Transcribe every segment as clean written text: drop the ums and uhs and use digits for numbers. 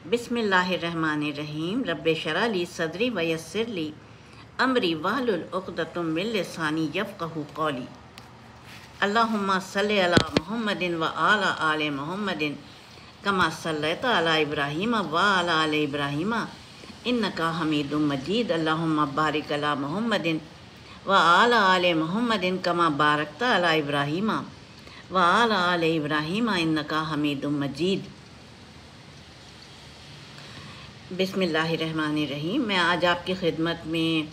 बिस्मिल्लाहिर्रहमानिर्रहीम। रब्बे शरह ली सदरी वयस्सिर ली अमरी वाहलुल उक़दतम मिन लिसानी यफ़क़हू क़ौली। अल्लाहुम्मा सल्लि अला मुहम्मदिन व आला आले मुहम्मदिन कमा सल्लैता अला इब्राहीम व अला आले इब्राहीम इन्नका हमीदुम मजीद। अल्लाहुम्मा बारिक अला मुहम्मदिन व आला आले मुहम्मदिन कमा बारकता अला इब्राहीम व आला आले इब्राहीम इन्नका हमीदुम मजीद। बिस्मिल्लाहिर्रहमानिर्रहीम। मैं आज आपकी खिदमत में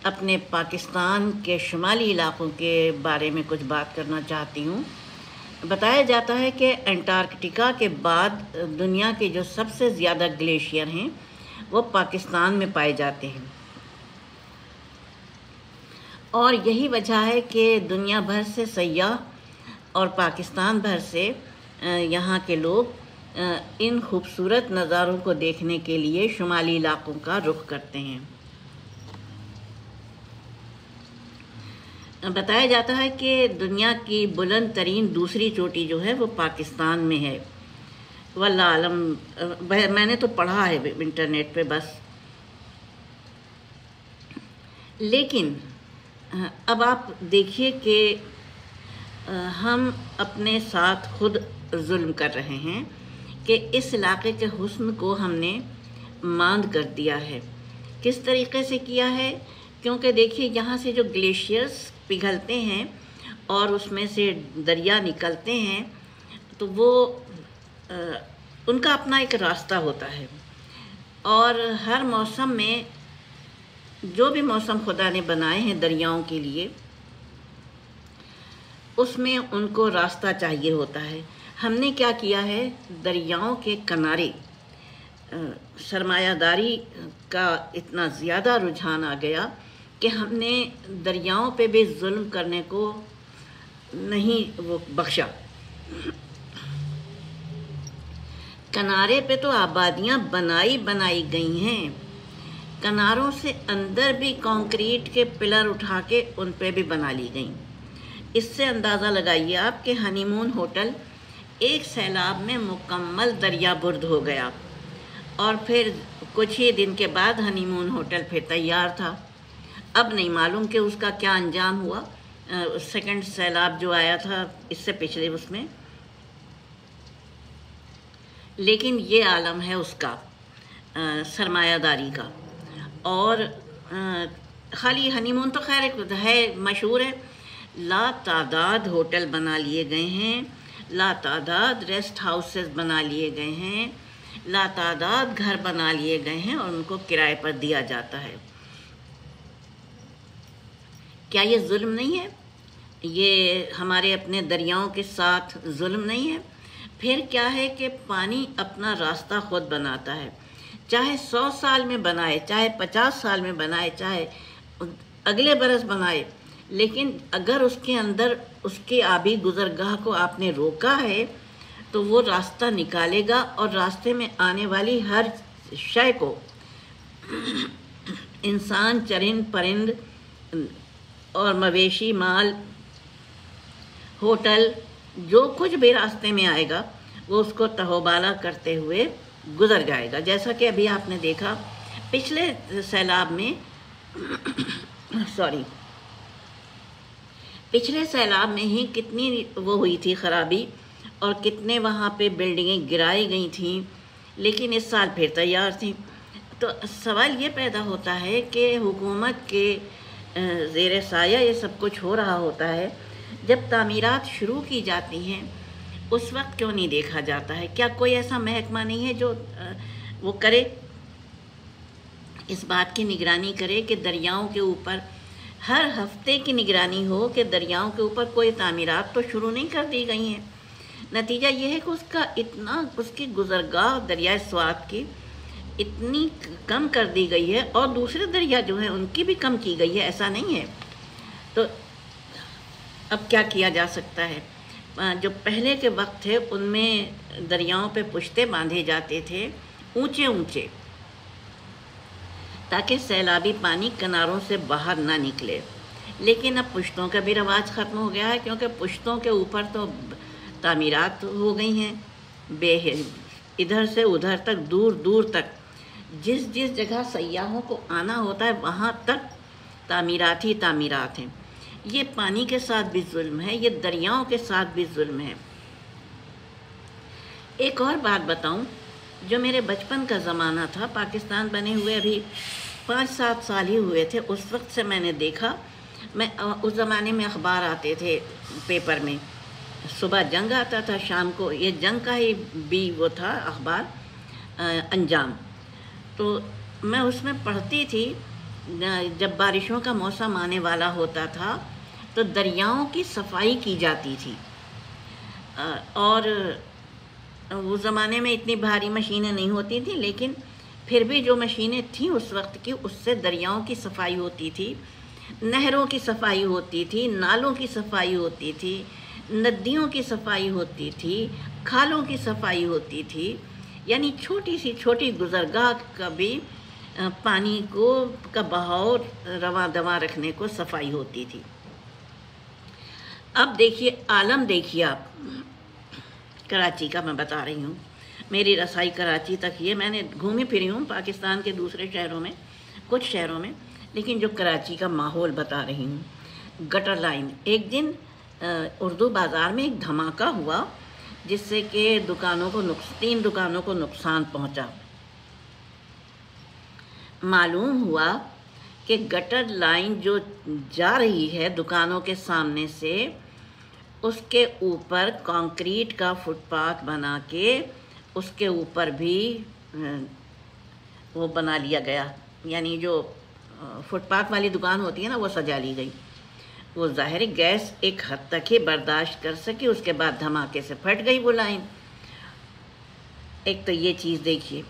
अपने पाकिस्तान के शुमाली इलाक़ों के बारे में कुछ बात करना चाहती हूँ। बताया जाता है कि अंटार्कटिका के बाद दुनिया के जो सबसे ज़्यादा ग्लेशियर हैं वो पाकिस्तान में पाए जाते हैं, और यही वजह है कि दुनिया भर से सयाह और पाकिस्तान भर से यहाँ के लोग इन खूबसूरत नज़ारों को देखने के लिए शुमाली इलाक़ों का रुख करते हैं। बताया जाता है कि दुनिया की बुलंद तरीन दूसरी चोटी जो है वो पाकिस्तान में है। वल्लाह आलम, मैंने तो पढ़ा है इंटरनेट पे बस। लेकिन अब आप देखिए कि हम अपने साथ खुद जुल्म कर रहे हैं कि इस इलाके के हुस्न को हमने मांद कर दिया है। किस तरीके से किया है? क्योंकि देखिए, यहाँ से जो ग्लेशियर्स पिघलते हैं और उसमें से दरिया निकलते हैं, तो वो उनका अपना एक रास्ता होता है, और हर मौसम में जो भी मौसम खुदा ने बनाए हैं दरियाओं के लिए, उसमें उनको रास्ता चाहिए होता है। हमने क्या किया है, दरियाओं के किनारे सरमायादारी का इतना ज़्यादा रुझान आ गया कि हमने दरियाओं पे भी जुल्म करने को नहीं वो बख्शा। किनारे पे तो आबादियाँ बनाई गई हैं, किनारों से अंदर भी कंक्रीट के पिलर उठा के उन पे भी बना ली गई। इससे अंदाज़ा लगाइए आप कि हनीमून होटल एक सैलाब में मुकम्मल दरिया बुर्द हो गया, और फिर कुछ ही दिन के बाद हनीमून होटल फिर तैयार था। अब नहीं मालूम कि उसका क्या अंजाम हुआ। सेकंड सैलाब जो आया था इससे पिछले उसमें, लेकिन ये आलम है उसका सरमायादारी का। और खाली हनीमून तो खैर एक है, मशहूर है। लातादाद होटल बना लिए गए हैं, लातादाद रेस्ट हाउसेस बना लिए गए हैं, लातादाद घर बना लिए गए हैं, और उनको किराए पर दिया जाता है। क्या ये जुल्म नहीं है? ये हमारे अपने दरियाओं के साथ जुल्म नहीं है? फिर क्या है कि पानी अपना रास्ता खुद बनाता है, चाहे 100 साल में बनाए, चाहे 50 साल में बनाए, चाहे अगले बरस बनाए, लेकिन अगर उसके अंदर उसके आबी गुजरगाह को आपने रोका है तो वो रास्ता निकालेगा, और रास्ते में आने वाली हर शय को, इंसान, चरिंद परिंद और मवेशी, माल, होटल, जो कुछ भी रास्ते में आएगा वो उसको तहोबाला करते हुए गुजर जाएगा। जैसा कि अभी आपने देखा पिछले सैलाब में पिछले सैलाब में ही कितनी वो हुई थी खराबी, और कितने वहाँ पे बिल्डिंगें गिराई गई थीं, लेकिन इस साल फिर तैयार थी। तो सवाल ये पैदा होता है कि हुकूमत के ज़ेर साया ये सब कुछ हो रहा होता है, जब तामीरात शुरू की जाती हैं उस वक्त क्यों नहीं देखा जाता है? क्या कोई ऐसा महकमा नहीं है जो वो करे, इस बात की निगरानी करे कि दरियाओं के ऊपर हर हफ्ते की निगरानी हो कि दरियाओं के ऊपर कोई तामीरात तो शुरू नहीं कर दी गई हैं? नतीजा ये है कि उसकी गुजरगाह दरियाए स्वात की इतनी कम कर दी गई है, और दूसरे दरिया जो हैं उनकी भी कम की गई है, ऐसा नहीं है। तो अब क्या किया जा सकता है? जो पहले के वक्त थे उनमें दरियाओं पे पुश्ते बांधे जाते थे ऊंचे ऊंचे, ताकि सैलाबी पानी किनारों से बाहर ना निकले। लेकिन अब पुश्तों का भी रवाज ख़त्म हो गया है, क्योंकि पुश्तों के ऊपर तो तामीरात हो गई हैं ادھر سے ادھر تک، دور دور تک، جس جس جگہ سیاحوں کو آنا ہوتا ہے وہاں تک تعمیرات ہی تعمیرات ہیں۔ یہ پانی کے ساتھ بھی ظلم ہے، یہ دریاؤں کے ساتھ بھی ظلم ہے۔ ایک اور بات بتاؤں، جو میرے بچپن کا زمانہ تھا، پاکستان بنے ہوئے ابھی 5-7 سال ہی ہوئے تھے، اس وقت سے میں نے دیکھا، اس زمانے میں اخبار آتے تھے پیپر میں، صبح جنگ آتا تھا، شام کو یہ جنگ کا ہی بھی وہ تھا اخبار انجام، تو میں اس میں پڑھتی تھی جب بارشوں کا موسم آنے والا ہوتا تھا تو دریاؤں کی صفائی کی جاتی تھی، اور اس زمانے میں اتنی بھاری مشینیں نہیں ہوتی تھیں، لیکن پھر بھی جو مشینیں تھیں اس وقت کی، اس سے دریاؤں کی صفائی ہوتی تھی، نہروں کی صفائی ہوتی تھی، نالوں کی صفائی ہوتی تھی، ندیوں کی صفائی ہوتی تھی، کھالوں کی صفائی ہوتی تھی، یعنی چھوٹی سی چھوٹی گزرگاہ کا بھی پانی کا بہاؤ رواں دواں رکھنے کو صفائی ہوتی تھی۔ اب دیکھیے عالم، دیکھیے آپ، کراچی کا میں بتا رہی ہوں، میری رسائی کراچی تک یہ، میں نے گھومی پھری ہوں پاکستان کے دوسرے شہروں میں، کچھ شہروں میں، لیکن جو کراچی کا ماحول بتا رہی ہوں۔ گٹر لائن، ایک دن اردو بازار میں ایک دھماکہ ہوا جس سے کہ 3 دکانوں کو نقصان پہنچا۔ معلوم ہوا کہ گٹر لائن جو جا رہی ہے دکانوں کے سامنے سے، اس کے اوپر کنکریٹ کا فٹ پاتھ بنا کے اس کے اوپر بھی وہ بنا لیا گیا، یعنی جو فٹ پاتھ والی دکان ہوتی ہے نا، وہ سجا لی گئی۔ وہ ظاہر گیس ایک حد تک ہی برداشت کر سکے، اس کے بعد دھماکے سے پھٹ گئی وہ لائن۔ ایک تو یہ چیز دیکھیے،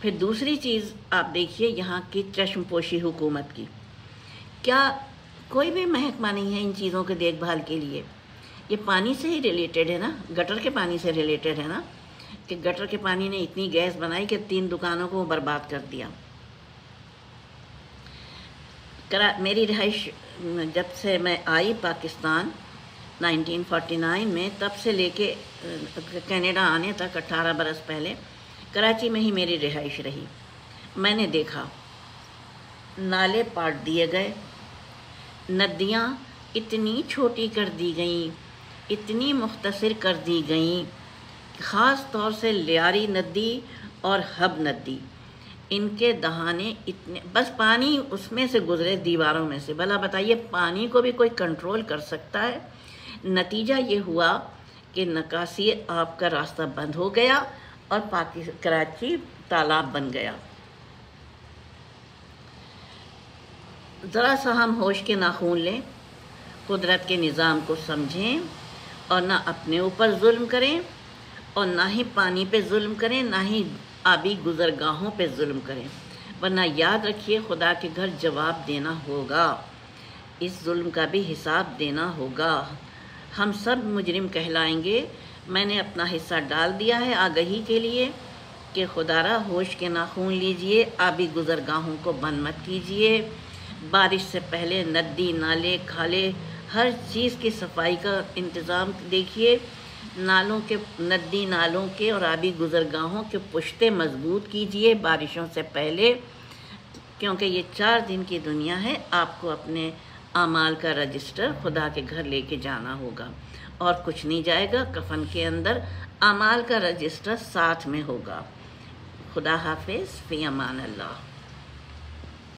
پھر دوسری چیز آپ دیکھیے یہاں کی چشم پوشی حکومت کی، کیا کوئی بھی محکمہ نہیں ہے ان چیزوں کے دیکھ بھال کے لیے؟ یہ پانی سے ہی ریلیٹڈ ہے نا، گٹر کے پانی سے ریلیٹڈ ہے نا، کہ گٹر کے پانی نے اتنی گیس بنائی کہ 3 دکانوں کو برباد کر دیا۔ میری رہائش جب سے میں آئی پاکستان 1949 میں، تب سے لے کے کینیڈا آنے تک 18 برس پہلے کراچی میں ہی میری رہائش رہی۔ میں نے دیکھا نالے پاٹ دیے گئے، ندیاں اتنی چھوٹی کر دی گئیں، اتنی مختصر کر دی گئیں، خاص طور سے لیاری ندی اور ہب ندی، ان کے دہانے اتنے، بس پانی اس میں سے گزرے دیواروں میں سے، بھلا بتائیے پانی کو بھی کوئی کنٹرول کر سکتا ہے؟ نتیجہ یہ ہوا کہ نکاسی آب کا راستہ بند ہو گیا اور کراچی تالاب بن گیا۔ ذرا سا ہم ہوش کے ناخن لیں، قدرت کے نظام کو سمجھیں، اور نہ اپنے اوپر ظلم کریں، اور نہ ہی پانی پہ ظلم کریں، نہ ہی آبی گزرگاہوں پہ ظلم کریں، ورنہ یاد رکھیے خدا کے گھر جواب دینا ہوگا، اس ظلم کا بھی حساب دینا ہوگا، ہم سب مجرم کہلائیں گے۔ میں نے اپنا حصہ ڈال دیا ہے آگہی کے لیے کہ خدا را ہوش کے ناخن لیجئے، آبی گزرگاہوں کو بند مت کیجئے، بارش سے پہلے ندی، نالے، کھالے، ہر چیز کی صفائی کا انتظام دیکھیے، ندی نالوں کے اور آبی گزرگاہوں کے پشتے مضبوط کیجئے بارشوں سے پہلے، کیونکہ یہ 4 دن کی دنیا ہے، آپ کو اپنے اعمال کا رجسٹر خدا کے گھر لے کے جانا ہوگا، اور کچھ نہیں جائے گا، کفن کے اندر اعمال کا رجسٹر ساتھ میں ہوگا۔ خدا حافظ، فی امان اللہ۔